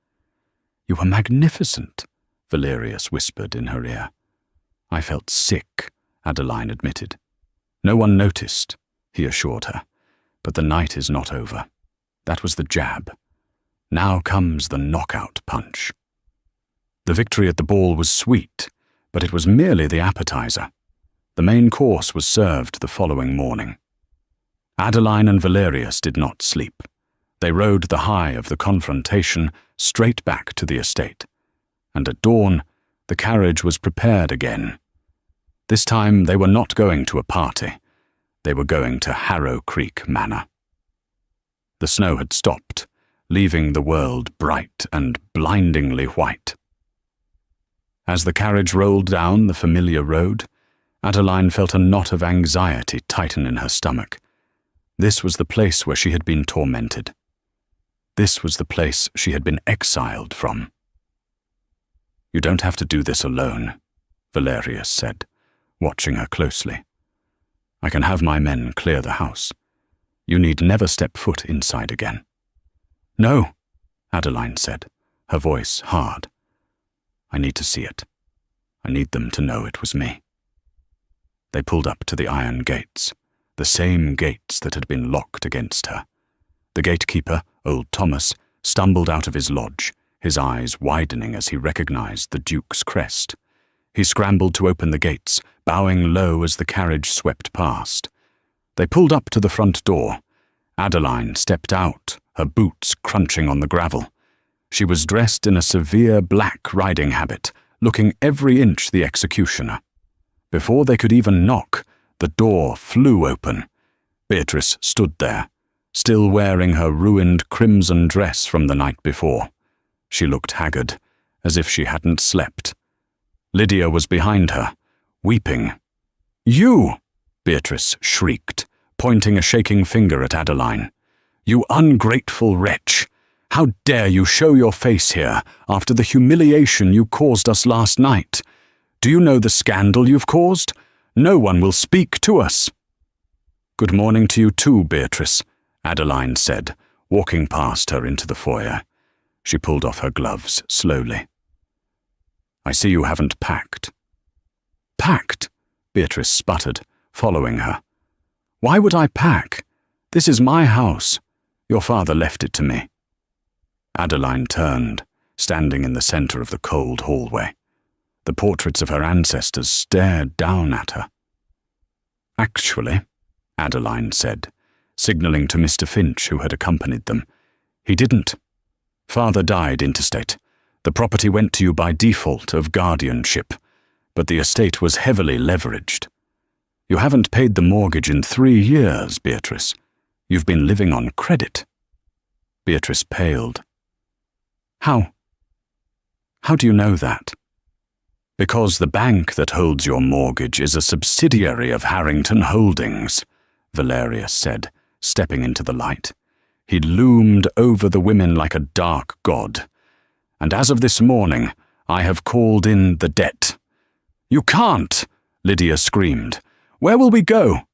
"You were magnificent," Valerius whispered in her ear. "I felt sick," Adeline admitted. "No one noticed," he assured her. "But the night is not over. That was the jab. Now comes the knockout punch." The victory at the ball was sweet, but it was merely the appetizer. The main course was served the following morning. Adeline and Valerius did not sleep. They rode the high of the confrontation straight back to the estate, and at dawn the carriage was prepared again. This time they were not going to a party. They were going to Harrow Creek Manor. The snow had stopped, leaving the world bright and blindingly white. As the carriage rolled down the familiar road, Adeline felt a knot of anxiety tighten in her stomach. This was the place where she had been tormented. This was the place she had been exiled from. "You don't have to do this alone," Valerius said, watching her closely. "I can have my men clear the house. You need never step foot inside again." "No," Adeline said, her voice hard. "I need to see it. I need them to know it was me." They pulled up to the iron gates, the same gates that had been locked against her. The gatekeeper, old Thomas, stumbled out of his lodge, his eyes widening as he recognized the Duke's crest. He scrambled to open the gates, bowing low as the carriage swept past. They pulled up to the front door. Adeline stepped out, her boots crunching on the gravel. She was dressed in a severe black riding habit, looking every inch the executioner. Before they could even knock, the door flew open. Beatrice stood there, still wearing her ruined crimson dress from the night before. She looked haggard, as if she hadn't slept. Lydia was behind her, weeping. "You!" Beatrice shrieked, pointing a shaking finger at Adeline. "You ungrateful wretch! How dare you show your face here after the humiliation you caused us last night? Do you know the scandal you've caused? No one will speak to us." "Good morning to you too, Beatrice," Adeline said, walking past her into the foyer. She pulled off her gloves slowly. "I see you haven't packed." "Packed?" Beatrice sputtered, following her. "Why would I pack? This is my house. Your father left it to me." Adeline turned, standing in the center of the cold hallway. The portraits of her ancestors stared down at her. "Actually," Adeline said, signaling to Mr. Finch, who had accompanied them, "he didn't. Father died intestate. The property went to you by default of guardianship, but the estate was heavily leveraged. You haven't paid the mortgage in 3 years, Beatrice. You've been living on credit." Beatrice paled. How do you know that?" "Because the bank that holds your mortgage is a subsidiary of Harrington Holdings," Valerius said, stepping into the light. He loomed over the women like a dark god. "And as of this morning, I have called in the debt." "You can't!" Lydia screamed. "Where will we go?"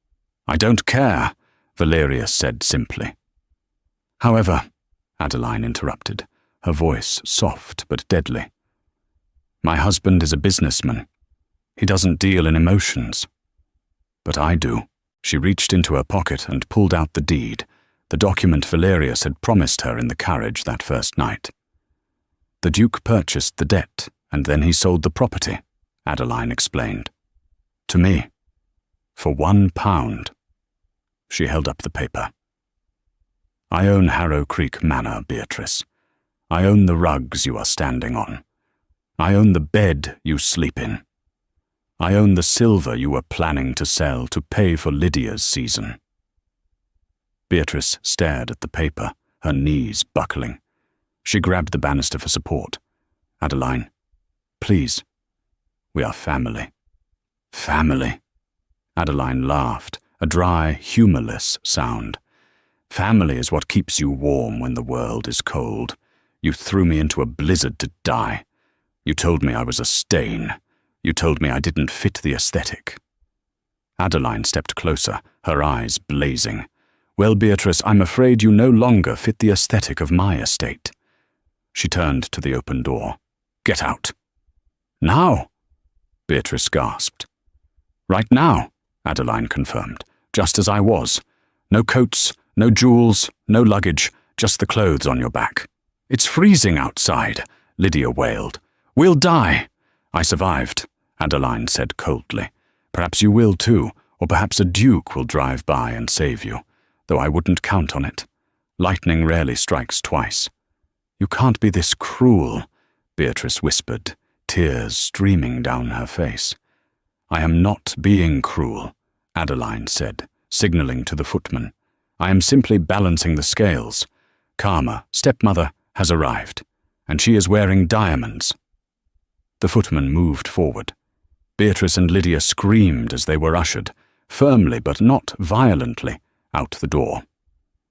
"I don't care," Valerius said simply. "However," Adeline interrupted, her voice soft but deadly, "my husband is a businessman. He doesn't deal in emotions. But I do." She reached into her pocket and pulled out the deed, the document Valerius had promised her in the carriage that first night. "The Duke purchased the debt, and then he sold the property," Adeline explained. "To me. For £1. She held up the paper. "I own Harrow Creek Manor, Beatrice. I own the rugs you are standing on. I own the bed you sleep in. I own the silver you were planning to sell to pay for Lydia's season." Beatrice stared at the paper, her knees buckling. She grabbed the banister for support. "Adeline, please. We are family." "Family?" Adeline laughed, a dry, humorless sound. "Family is what keeps you warm when the world is cold. You threw me into a blizzard to die. You told me I was a stain. You told me I didn't fit the aesthetic." Adeline stepped closer, her eyes blazing. Well, Beatrice, I'm afraid you no longer fit the aesthetic of my estate. She turned to the open door. Get out. Now? Beatrice gasped. Right now, Adeline confirmed, just as I was. No coats, no jewels, no luggage, just the clothes on your back. It's freezing outside, Lydia wailed. We'll die. I survived, Adeline said coldly. Perhaps you will too, or perhaps a duke will drive by and save you, though I wouldn't count on it. Lightning rarely strikes twice. You can't be this cruel, Beatrice whispered, tears streaming down her face. I am not being cruel, Adeline said, signaling to the footman. I am simply balancing the scales. Karma, stepmother, has arrived, and she is wearing diamonds. The footman moved forward. Beatrice and Lydia screamed as they were ushered, firmly but not violently, out the door.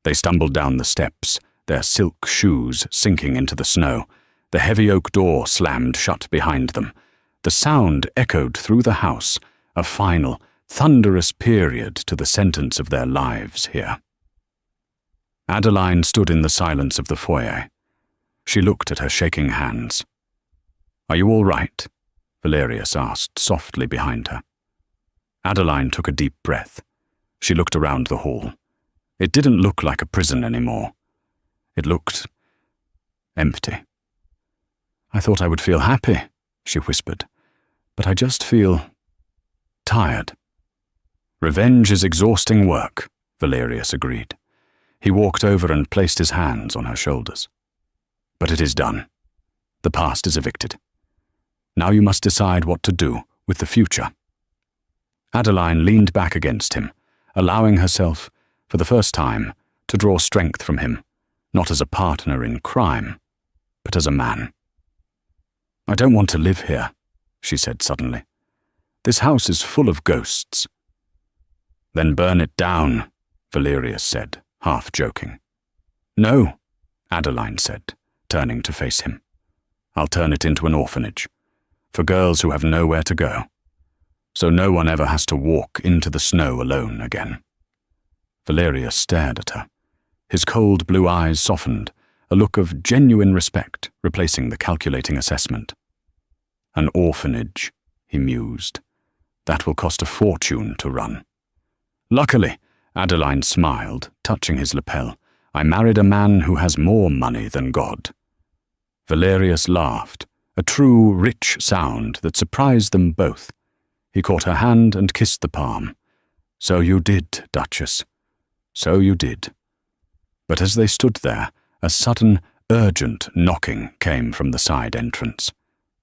They stumbled down the steps, their silk shoes sinking into the snow. The heavy oak door slammed shut behind them. The sound echoed through the house, a final, thunderous period to the sentence of their lives here. Adeline stood in the silence of the foyer. She looked at her shaking hands. Are you all right? Valerius asked softly behind her. Adeline took a deep breath. She looked around the hall. It didn't look like a prison anymore. It looked empty. I thought I would feel happy, she whispered, but I just feel tired. Revenge is exhausting work, Valerius agreed. He walked over and placed his hands on her shoulders. But it is done. The past is evicted. Now you must decide what to do with the future. Adeline leaned back against him, allowing herself, for the first time, to draw strength from him, not as a partner in crime, but as a man. I don't want to live here, she said suddenly. This house is full of ghosts. Then burn it down, Valerius said, half joking. No, Adeline said, turning to face him. I'll turn it into an orphanage, for girls who have nowhere to go, so no one ever has to walk into the snow alone again. Valerius stared at her. His cold blue eyes softened, a look of genuine respect replacing the calculating assessment. An orphanage, he mused. That will cost a fortune to run. Luckily, Adeline smiled, touching his lapel, I married a man who has more money than God. Valerius laughed, a true, rich sound that surprised them both. He caught her hand and kissed the palm. So you did, Duchess. So you did. But as they stood there, a sudden, urgent knocking came from the side entrance.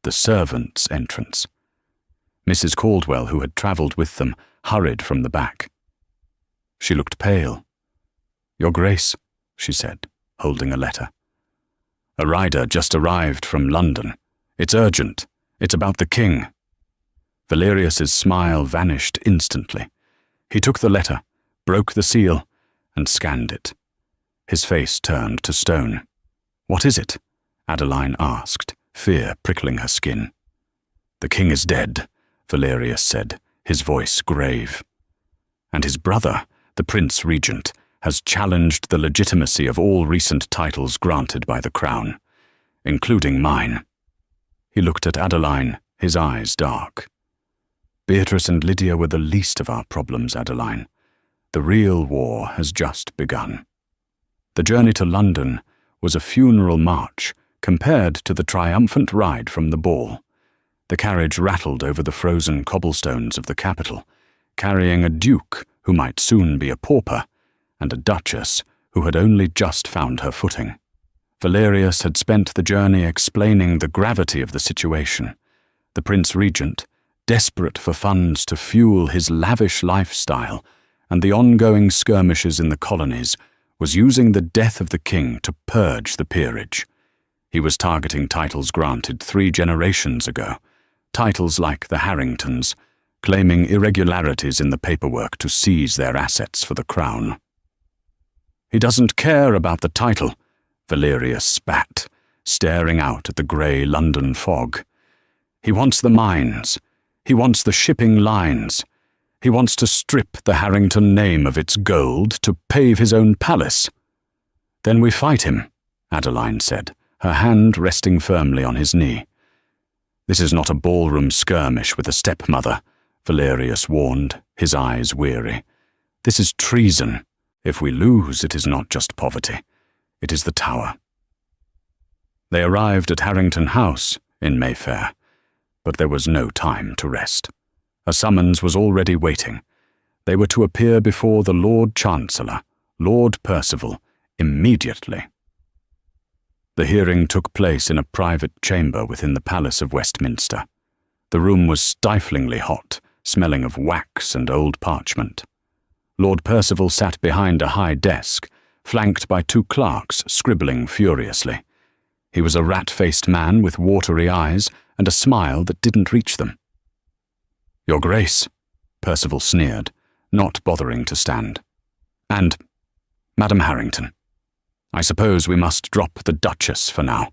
The servants' entrance. Mrs. Caldwell, who had travelled with them, hurried from the back. She looked pale. Your Grace, she said, holding a letter. A rider just arrived from London. It's urgent. It's about the king. Valerius's smile vanished instantly. He took the letter, broke the seal, and scanned it. His face turned to stone. What is it? Adeline asked, fear prickling her skin. The king is dead, Valerius said, his voice grave. And his brother, the Prince Regent, has challenged the legitimacy of all recent titles granted by the crown, including mine. He looked at Adeline, his eyes dark. Beatrice and Lydia were the least of our problems, Adeline. The real war has just begun. The journey to London was a funeral march compared to the triumphant ride from the ball. The carriage rattled over the frozen cobblestones of the capital, carrying a duke who might soon be a pauper, and a duchess who had only just found her footing. Valerius had spent the journey explaining the gravity of the situation. The Prince Regent, desperate for funds to fuel his lavish lifestyle and the ongoing skirmishes in the colonies, was using the death of the king to purge the peerage. He was targeting titles granted 3 generations ago, titles like the Harringtons, claiming irregularities in the paperwork to seize their assets for the crown. He doesn't care about the title, Valerius spat, staring out at the grey London fog. He wants the mines. He wants the shipping lines. He wants to strip the Harrington name of its gold to pave his own palace. Then we fight him, Adeline said, her hand resting firmly on his knee. This is not a ballroom skirmish with a stepmother, Valerius warned, his eyes weary. This is treason. If we lose, it is not just poverty. It is the Tower. They arrived at Harrington House in Mayfair, but there was no time to rest. A summons was already waiting. They were to appear before the Lord Chancellor, Lord Percival, immediately. The hearing took place in a private chamber within the Palace of Westminster. The room was stiflingly hot, smelling of wax and old parchment. Lord Percival sat behind a high desk, flanked by two clerks scribbling furiously. He was a rat-faced man with watery eyes and a smile that didn't reach them. "Your Grace," Percival sneered, not bothering to stand. "And, Madam Harrington, I suppose we must drop the Duchess for now,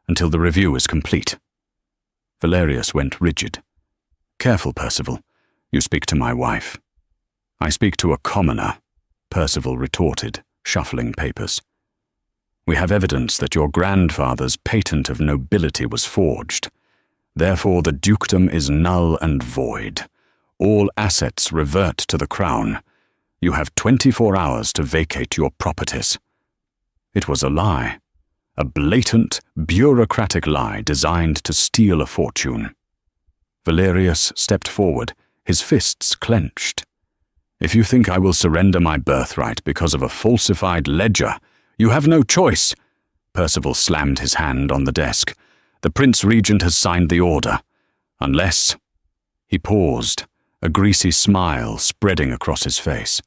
until the review is complete." Valerius went rigid. "Careful, Percival. You speak to my wife." "I speak to a commoner," Percival retorted, shuffling papers. "We have evidence that your grandfather's patent of nobility was forged. Therefore the dukedom is null and void. All assets revert to the crown. You have 24 hours to vacate your properties." It was a lie. A blatant, bureaucratic lie designed to steal a fortune. Valerius stepped forward, his fists clenched. "If you think I will surrender my birthright because of a falsified ledger, you have no choice." Percival slammed his hand on the desk. "The Prince Regent has signed the order. Unless—" He paused, a greasy smile spreading across his face.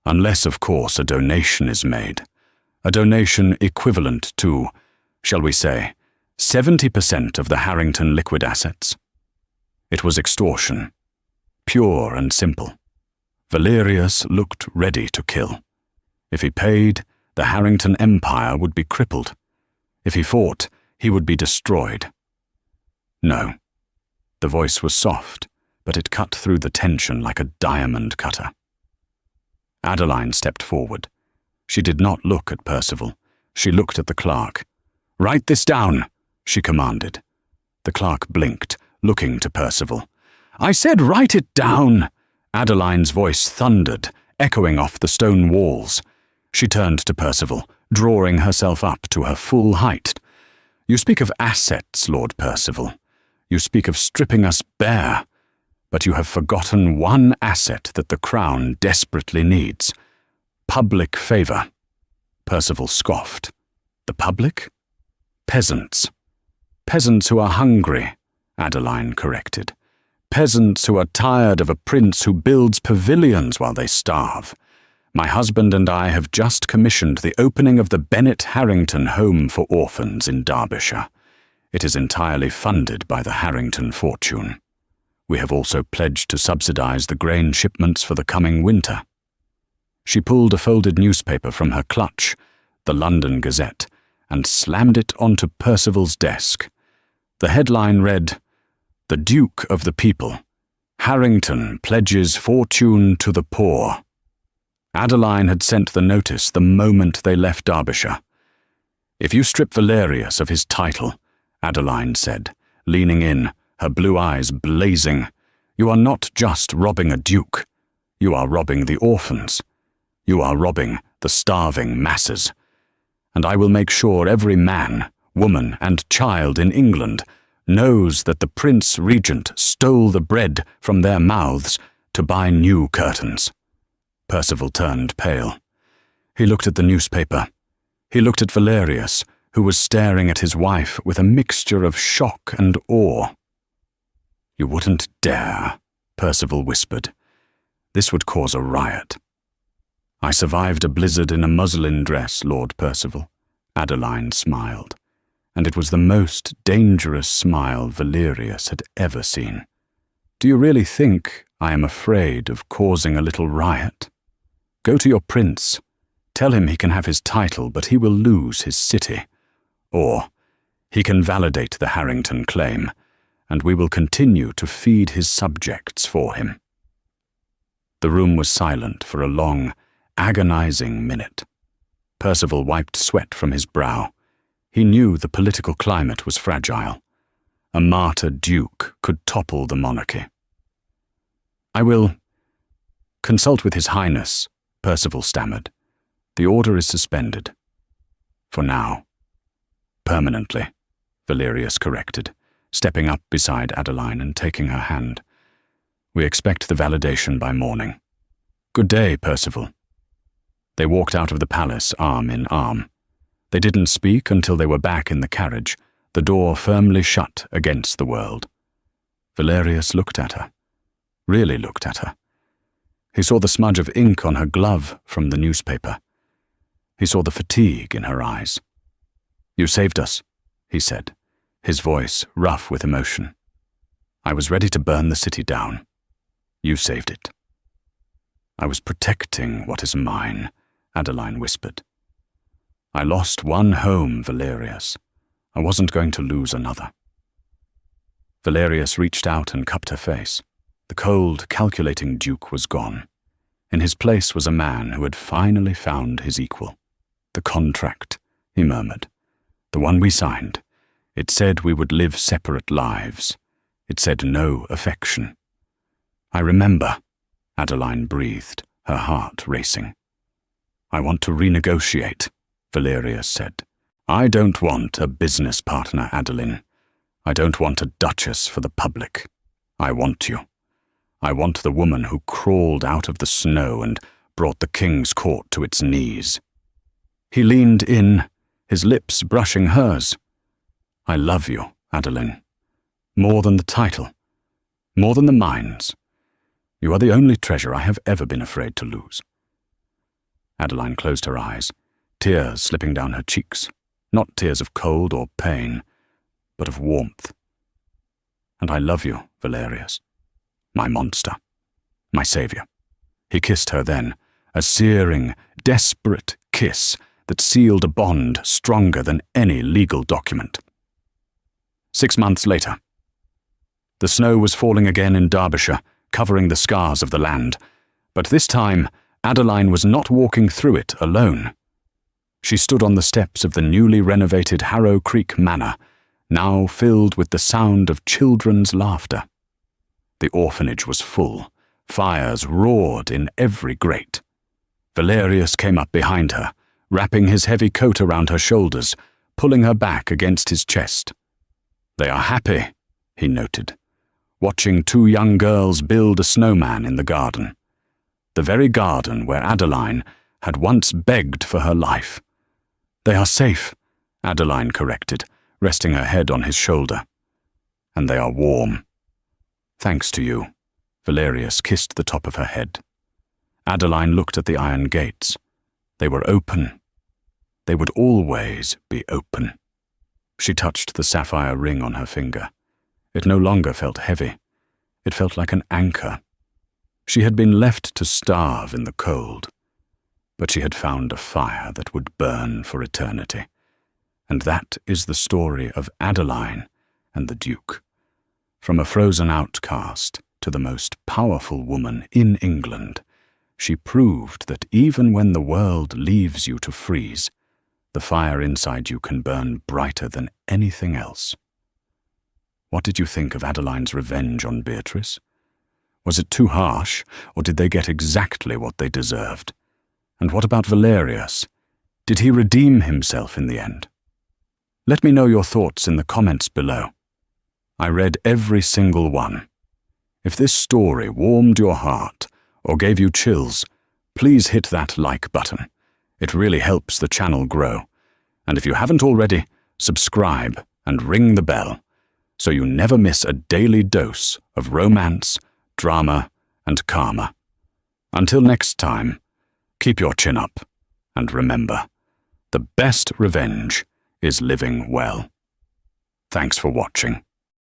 "Unless, of course, a donation is made. A donation equivalent to, shall we say, 70% of the Harrington liquid assets." It was extortion, pure and simple. Valerius looked ready to kill. If he paid, the Harrington Empire would be crippled. If he fought, he would be destroyed. No. The voice was soft, but it cut through the tension like a diamond cutter. Adeline stepped forward. She did not look at Percival. She looked at the clerk. "Write this down," she commanded. The clerk blinked, looking to Percival. "I said write it down!" Adeline's voice thundered, echoing off the stone walls. She turned to Percival, drawing herself up to her full height. "You speak of assets, Lord Percival. You speak of stripping us bare. But you have forgotten one asset that the crown desperately needs. Public favor." Percival scoffed. "The public?" "Peasants. Peasants who are hungry," Adeline corrected. "Peasants who are tired of a prince who builds pavilions while they starve. My husband and I have just commissioned the opening of the Bennett Harrington Home for Orphans in Derbyshire. It is entirely funded by the Harrington fortune. We have also pledged to subsidize the grain shipments for the coming winter." She pulled a folded newspaper from her clutch, the London Gazette, and slammed it onto Percival's desk. The headline read, "The Duke of the People. Harrington pledges fortune to the poor." Adeline had sent the notice the moment they left Derbyshire. "If you strip Valerius of his title," Adeline said, leaning in, her blue eyes blazing, "you are not just robbing a duke. You are robbing the orphans. You are robbing the starving masses. And I will make sure every man, woman, and child in England knows that the Prince Regent stole the bread from their mouths to buy new curtains." Percival turned pale. He looked at the newspaper. He looked at Valerius, who was staring at his wife with a mixture of shock and awe. "You wouldn't dare," Percival whispered. "This would cause a riot." "I survived a blizzard in a muslin dress, Lord Percival," Adeline smiled, and it was the most dangerous smile Valerius had ever seen. "Do you really think I am afraid of causing a little riot? Go to your prince. Tell him he can have his title, but he will lose his city. Or he can validate the Harrington claim, and we will continue to feed his subjects for him." The room was silent for a long, agonizing minute. Percival wiped sweat from his brow. He knew the political climate was fragile. A martyr duke could topple the monarchy. "I will consult with His Highness," Percival stammered. "The order is suspended. For now." "Permanently," Valerius corrected, stepping up beside Adeline and taking her hand. "We expect the validation by morning. Good day, Percival." They walked out of the palace arm in arm. They didn't speak until they were back in the carriage, the door firmly shut against the world. Valerius looked at her, really looked at her. He saw the smudge of ink on her glove from the newspaper. He saw the fatigue in her eyes. "You saved us," he said, his voice rough with emotion. "I was ready to burn the city down. You saved it." "I was protecting what is mine," Adeline whispered. "I lost one home, Valerius. I wasn't going to lose another." Valerius reached out and cupped her face. The cold, calculating duke was gone. In his place was a man who had finally found his equal. "The contract," he murmured. "The one we signed. It said we would live separate lives. It said no affection." "I remember," Adeline breathed, her heart racing. "I want to renegotiate," Valerius said. "I don't want a business partner, Adeline. I don't want a duchess for the public. I want you. I want the woman who crawled out of the snow and brought the king's court to its knees." He leaned in, his lips brushing hers. "I love you, Adeline. More than the title. More than the mines. You are the only treasure I have ever been afraid to lose." Adeline closed her eyes, tears slipping down her cheeks. Not tears of cold or pain, but of warmth. "And I love you, Valerius. My monster. My savior." He kissed her then, a searing, desperate kiss that sealed a bond stronger than any legal document. 6 months later. The snow was falling again in Derbyshire, covering the scars of the land, but this time Adeline was not walking through it alone. She stood on the steps of the newly renovated Harrow Creek Manor, now filled with the sound of children's laughter. The orphanage was full. Fires roared in every grate. Valerius came up behind her, wrapping his heavy coat around her shoulders, pulling her back against his chest. "They are happy," he noted, watching 2 young girls build a snowman in the garden. The very garden where Adeline had once begged for her life. "They are safe," Adeline corrected, resting her head on his shoulder. "And they are warm. Thanks to you." Valerius kissed the top of her head. Adeline looked at the iron gates. They were open. They would always be open. She touched the sapphire ring on her finger. It no longer felt heavy. It felt like an anchor. She had been left to starve in the cold, but she had found a fire that would burn for eternity. And that is the story of Adeline and the Duke. From a frozen outcast to the most powerful woman in England, she proved that even when the world leaves you to freeze, the fire inside you can burn brighter than anything else. What did you think of Adeline's revenge on Beatrice? Was it too harsh, or did they get exactly what they deserved? And what about Valerius? Did he redeem himself in the end? Let me know your thoughts in the comments below. I read every single one. If this story warmed your heart or gave you chills, please hit that like button. It really helps the channel grow. And if you haven't already, subscribe and ring the bell so you never miss a daily dose of romance, drama, and karma. Until next time, keep your chin up, and remember, the best revenge is living well. Thanks for watching.